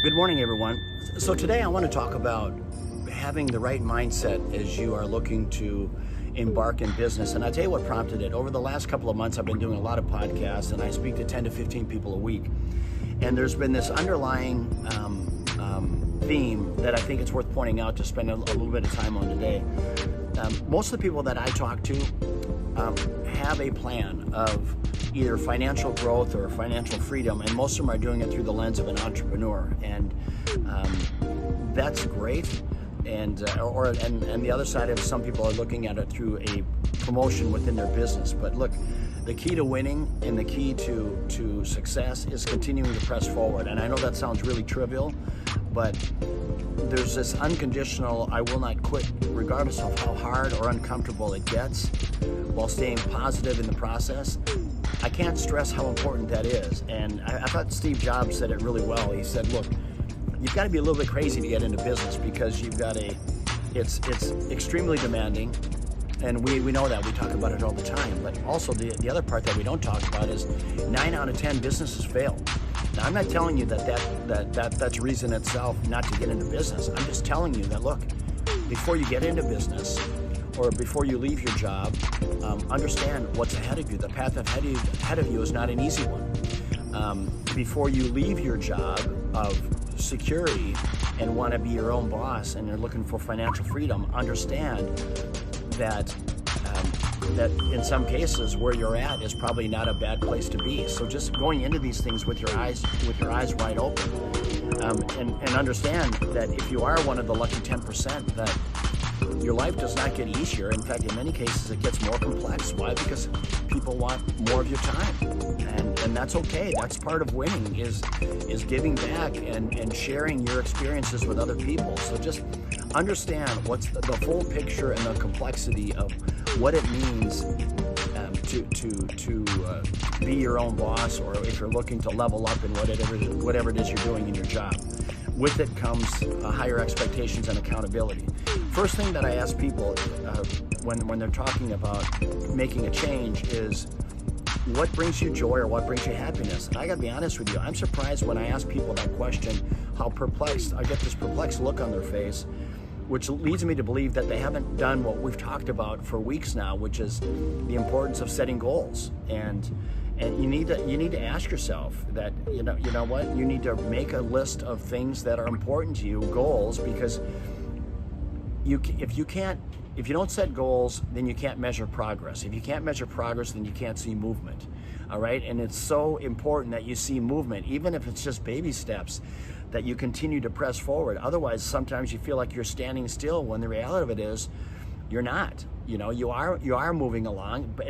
Good morning, everyone. So today I want to talk about having the right mindset as you are looking to embark in business. And I'll tell you what prompted it. Over the last couple of months, I've been doing a lot of podcasts, and I speak to 10 to 15 people a week. And there's been this underlying theme that I think it's worth pointing out to spend a little bit of time on today. Most of the people that I talk to have a plan of either financial growth or financial freedom, and most of them are doing it through the lens of an entrepreneur, and that's great. And the other side of some people are looking at it through a promotion within their business. But look, the key to winning and the key to success is continuing to press forward. And I know that sounds really trivial, but there's this unconditional I will not quit regardless of how hard or uncomfortable it gets, while staying positive in the process. I can't stress how important that is. And I thought Steve Jobs said it really well. He said, look, you've got to be a little bit crazy to get into business, because it's extremely demanding. And we know that, we talk about it all the time. But also the other part that we don't talk about is 9 out of 10 businesses fail. Now, I'm not telling you that's reason itself not to get into business. I'm just telling you that, look, before you get into business or before you leave your job, understand what's ahead of you. The path ahead of you is not an easy one. Before you leave your job of security and want to be your own boss and you're looking for financial freedom, understand that in some cases where you're at is probably not a bad place to be. So just going into these things with your eyes wide open, and understand that if you are one of the lucky 10%, that your life does not get easier. In fact, in many cases, it gets more complex. Why? Because people want more of your time, and that's okay. That's part of winning, is giving back and sharing your experiences with other people. So just understand what's the full picture and the complexity of what it means to be your own boss, or if you're looking to level up in whatever it is you're doing in your job. With it comes higher expectations and accountability. First thing that I ask people when they're talking about making a change is, what brings you joy or what brings you happiness? And I gotta be honest with you, I'm surprised when I ask people that question, how perplexed, I get this perplexed look on their face, which leads me to believe that they haven't done what we've talked about for weeks now, which is the importance of setting goals. And you need to ask yourself that, you know what, you need to make a list of things that are important to you, goals, because if you don't set goals, then you can't measure progress. If you can't measure progress, then you can't see movement. All right? And it's so important that you see movement, even if it's just baby steps, that you continue to press forward. Otherwise, sometimes you feel like you're standing still, when the reality of it is you're not. You know, you are moving along, but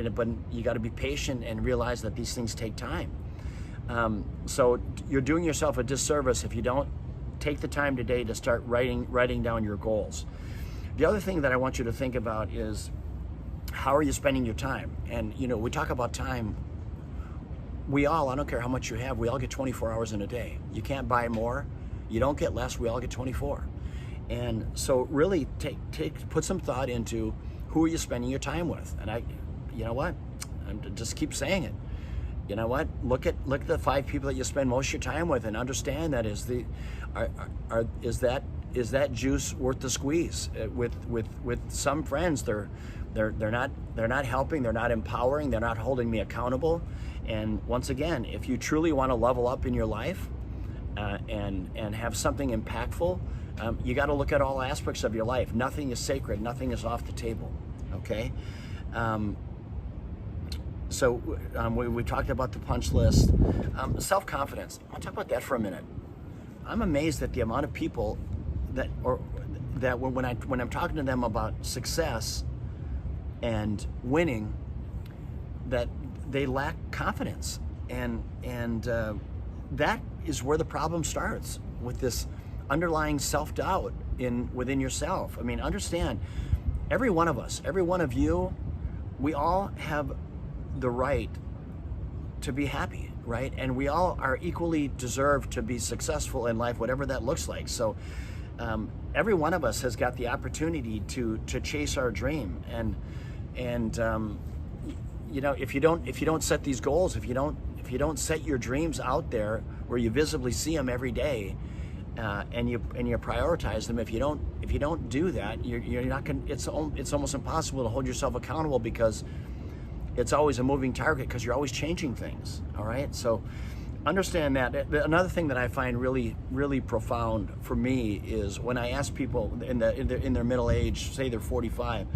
you got to be patient and realize that these things take time. So you're doing yourself a disservice if you don't take the time today to start writing down your goals. The other thing that I want you to think about is, how are you spending your time? And we talk about time. We all, I don't care how much you have, we all get 24 hours in a day. You can't buy more, you don't get less, we all get 24. And so really put some thought into, who are you spending your time with? And just keep saying it. You know what? Look at the 5 people that you spend most of your time with, and understand that is that juice worth the squeeze? With some friends, they're not helping, they're not empowering, they're not holding me accountable. And once again, if you truly want to level up in your life and have something impactful, you got to look at all aspects of your life. Nothing is sacred, nothing is off the table. Okay. So we talked about the punch list. Self-confidence. I'll talk about that for a minute. I'm amazed at the amount of people that when I'm talking to them about success and winning, that they lack confidence, and that is where the problem starts, with this underlying self-doubt within yourself. I mean, understand, every one of us, every one of you, we all have the right to be happy, right? And we all are equally deserved to be successful in life, whatever that looks like. So every one of us has got the opportunity to chase our dream. And if you don't set these goals, if you don't set your dreams out there where you visibly see them every day, and you prioritize them. If you don't do that, you're not going. It's almost impossible to hold yourself accountable, because it's always a moving target, because you're always changing things. All right, so understand that. Another thing that I find really, really profound for me is when I ask people in their middle age, say they're 45,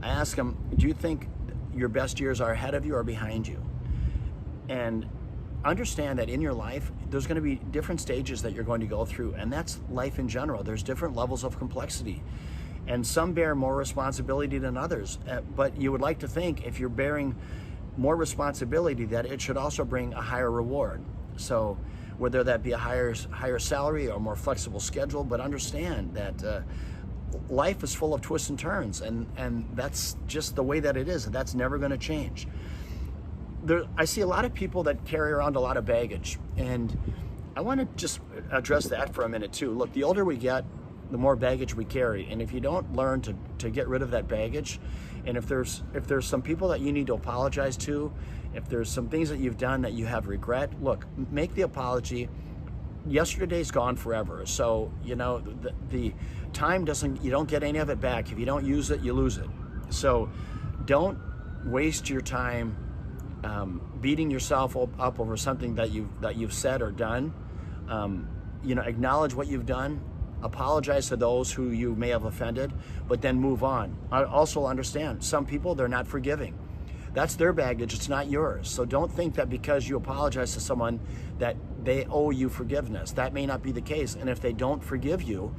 I ask them, do you think your best years are ahead of you or behind you? And understand that in your life, there's going to be different stages that you're going to go through, and that's life in general. There's different levels of complexity, and some bear more responsibility than others. But you would like to think, if you're bearing more responsibility, that it should also bring a higher reward. So whether that be a higher salary or more flexible schedule, but understand that life is full of twists and turns, and that's just the way that it is, and that's never going to change. I see a lot of people that carry around a lot of baggage, and I want to just address that for a minute too. Look, the older we get, the more baggage we carry, and if you don't learn to get rid of that baggage, and if there's some people that you need to apologize to, if there's some things that you've done that you have regret, look, make the apology. Yesterday's gone forever, so the time you don't get any of it back. If you don't use it, you lose it. So don't waste your time beating yourself up over something that you've said or done. Acknowledge what you've done, apologize to those who you may have offended, but then move on. I also understand some people, they're not forgiving. That's their baggage, it's not yours. So don't think that because you apologize to someone that they owe you forgiveness. That may not be the case, and if they don't forgive you,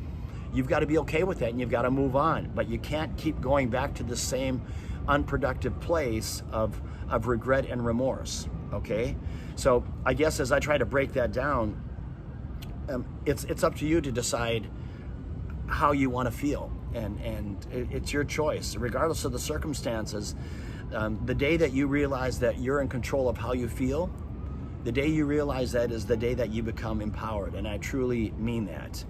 you've got to be okay with that, and you've got to move on. But you can't keep going back to the same unproductive place of regret and remorse, okay? So I guess as I try to break that down, it's up to you to decide how you want to feel, and it's your choice, regardless of the circumstances. The day that you realize that you're in control of how you feel, the day you realize that is the day that you become empowered, and I truly mean that.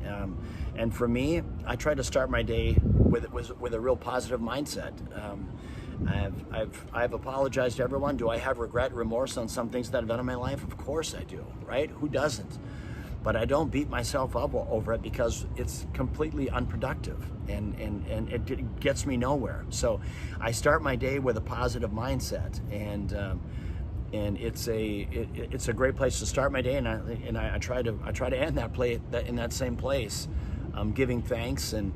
And for me, I try to start my day with a real positive mindset. I've apologized to everyone. Do I have regret, remorse on some things that I've done in my life? Of course I do, right? Who doesn't? But I don't beat myself up over it, because it's completely unproductive and it gets me nowhere. So I start my day with a positive mindset, and it's a great place to start my day, and I try to end in that same place, giving thanks and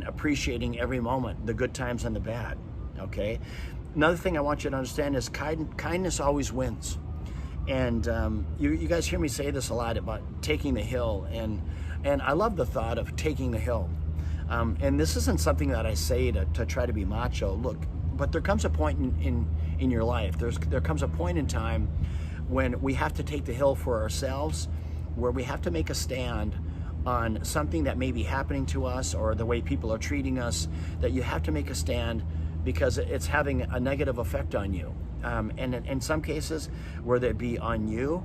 appreciating every moment, the good times and the bad. Okay. Another thing I want you to understand is kindness always wins. And you guys hear me say this a lot about taking the hill, and I love the thought of taking the hill. And this isn't something that I say to try to be macho. Look, but there comes a point in your life. There comes a point in time when we have to take the hill for ourselves, where we have to make a stand on something that may be happening to us or the way people are treating us. That you have to make a stand because it's having a negative effect on you. And in some cases, whether it be on you,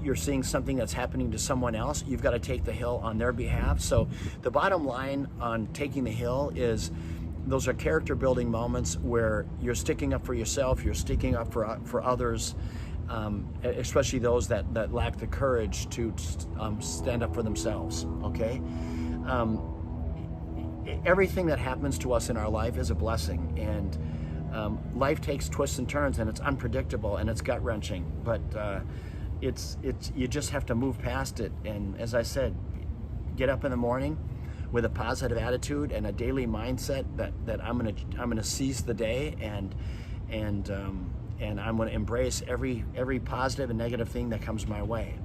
you're seeing something that's happening to someone else, you've got to take the hill on their behalf. So the bottom line on taking the hill is those are character building moments where you're sticking up for yourself, you're sticking up for others, especially those that lack the courage to stand up for themselves, okay? Everything that happens to us in our life is a blessing, and life takes twists and turns, and it's unpredictable and it's gut-wrenching, but it's you just have to move past it. And as I said, get up in the morning with a positive attitude and a daily mindset that I'm gonna seize the day, and I'm gonna embrace every positive and negative thing that comes my way.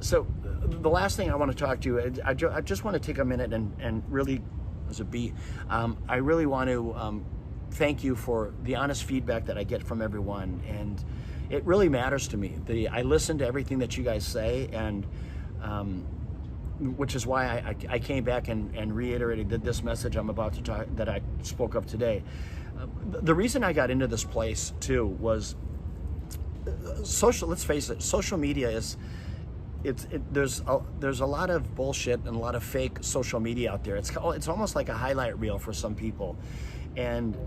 So the last thing I want to talk to you, I just want to take a minute and really, as a B, I really want to thank you for the honest feedback that I get from everyone, and it really matters to me. I listen to everything that you guys say, and which is why I came back and reiterated this message I'm about to talk, that I spoke of today. The reason I got into this place too was let's face it, social media is. There's a lot of bullshit and a lot of fake social media out there. It's almost like a highlight reel for some people, and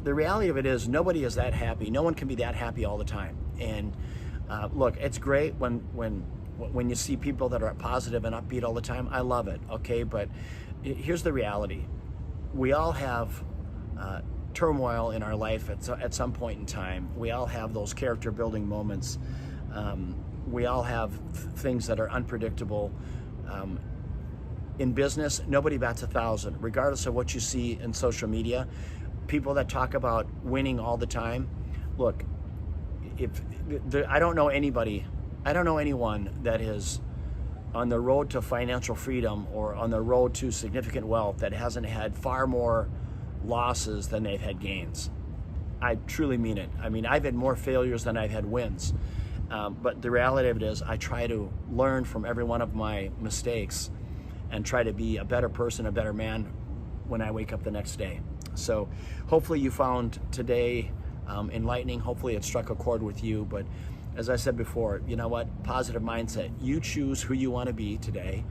the reality of it is nobody is that happy. No one can be that happy all the time. And look, it's great when when you see people that are positive and upbeat all the time, I love it, okay? But here's the reality. We all have turmoil in our life at some point in time. We all have those character building moments. We all have things that are unpredictable. In business, nobody bats 1,000, regardless of what you see in social media. People that talk about winning all the time, look, I don't know anyone that is on the road to financial freedom or on the road to significant wealth that hasn't had far more losses than they've had gains. I truly mean it. I mean, I've had more failures than I've had wins. But the reality of it is, I try to learn from every one of my mistakes and try to be a better person, a better man when I wake up the next day. So hopefully you found today enlightening. Hopefully it struck a chord with you. But as I said before, you know what? Positive mindset. You choose who you want to be today.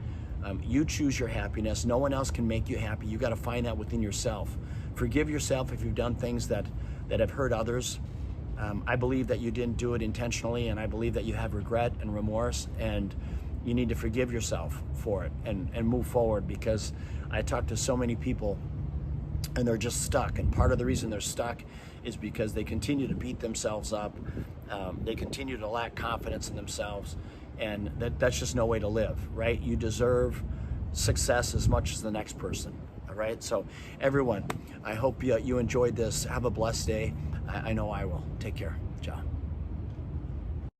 You choose your happiness. No one else can make you happy. You got to find that within yourself. Forgive yourself if you've done things that have hurt others. I believe that you didn't do it intentionally, and I believe that you have regret and remorse, and you need to forgive yourself for it and move forward, because I talk to so many people and they're just stuck. And part of the reason they're stuck is because they continue to beat themselves up. They continue to lack confidence in themselves, and that's just no way to live, right? You deserve success as much as the next person, all right? So everyone, I hope you enjoyed this. Have a blessed day. I know I will. Take care.